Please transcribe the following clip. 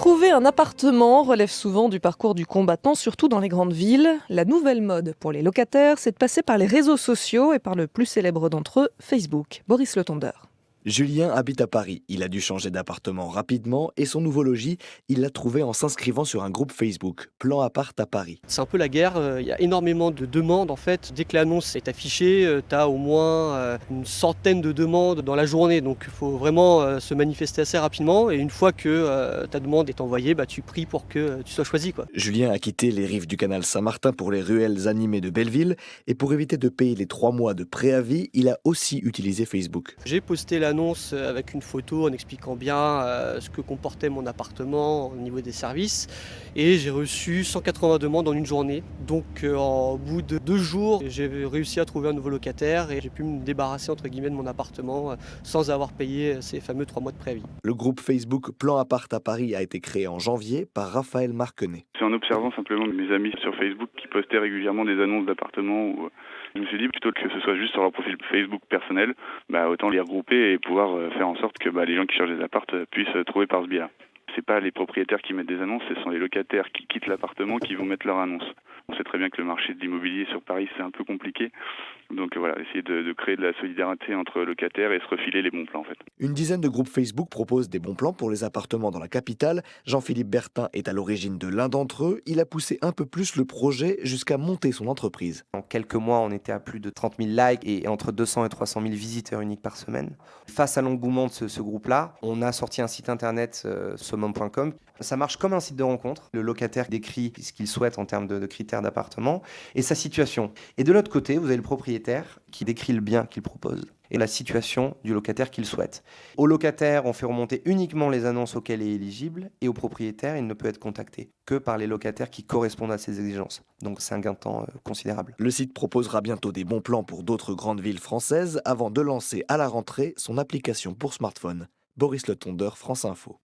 Trouver un appartement relève souvent du parcours du combattant, surtout dans les grandes villes. La nouvelle mode pour les locataires, c'est de passer par les réseaux sociaux et par le plus célèbre d'entre eux, Facebook. Boris Le Tondeur. Julien habite à Paris. Il a dû changer d'appartement rapidement et son nouveau logis, il l'a trouvé en s'inscrivant sur un groupe Facebook, Plan Appart à Paris. C'est un peu la guerre, il y a énormément de demandes en fait. Dès que l'annonce est affichée, tu as au moins une centaine de demandes dans la journée. Donc il faut vraiment se manifester assez rapidement. Et une fois que ta demande est envoyée, tu pries pour que tu sois choisi, quoi. Julien a quitté les rives du canal Saint-Martin pour les ruelles animées de Belleville et pour éviter de payer les 3 mois de préavis, il a aussi utilisé Facebook. J'ai posté l'annonce avec une photo en expliquant bien ce que comportait mon appartement au niveau des services. Et j'ai reçu 180 demandes en une journée. Donc au bout de 2 jours, j'ai réussi à trouver un nouveau locataire et j'ai pu me débarrasser entre guillemets de mon appartement sans avoir payé ces fameux 3 mois de préavis. Le groupe Facebook Plan Appart à Paris a été créé en janvier par Raphaël Marquenet. C'est en observant simplement mes amis sur Facebook qui postaient régulièrement des annonces d'appartements où je me suis dit plutôt que ce soit juste sur leur profil Facebook personnel, autant les regrouper et pouvoir faire en sorte que les gens qui cherchent des appartes puissent trouver par ce biais-là. C'est pas les propriétaires qui mettent des annonces, ce sont les locataires qui quittent l'appartement qui vont mettre leur annonce. On sait très bien que le marché de l'immobilier sur Paris c'est un peu compliqué, donc voilà, essayer de créer de la solidarité entre locataires et se refiler les bons plans en fait. Une dizaine de groupes Facebook proposent des bons plans pour les appartements dans la capitale. Jean-Philippe Bertin est à l'origine de l'un d'entre eux. Il a poussé un peu plus le projet jusqu'à monter son entreprise. En quelques mois, on était à plus de 30 000 likes et entre 200 et 300 000 visiteurs uniques par semaine. Face à l'engouement de ce groupe-là, on a sorti un site internet, summum.com. Ça marche comme un site de rencontre. Le locataire décrit ce qu'il souhaite en termes de critères d'appartement et sa situation. Et de l'autre côté, vous avez le propriétaire qui décrit le bien qu'il propose et la situation du locataire qu'il souhaite. Au locataire, on fait remonter uniquement les annonces auxquelles il est éligible et au propriétaire, il ne peut être contacté que par les locataires qui correspondent à ses exigences. Donc c'est un gain de temps considérable. Le site proposera bientôt des bons plans pour d'autres grandes villes françaises avant de lancer à la rentrée son application pour smartphone. Boris Le Tondeur, France Info.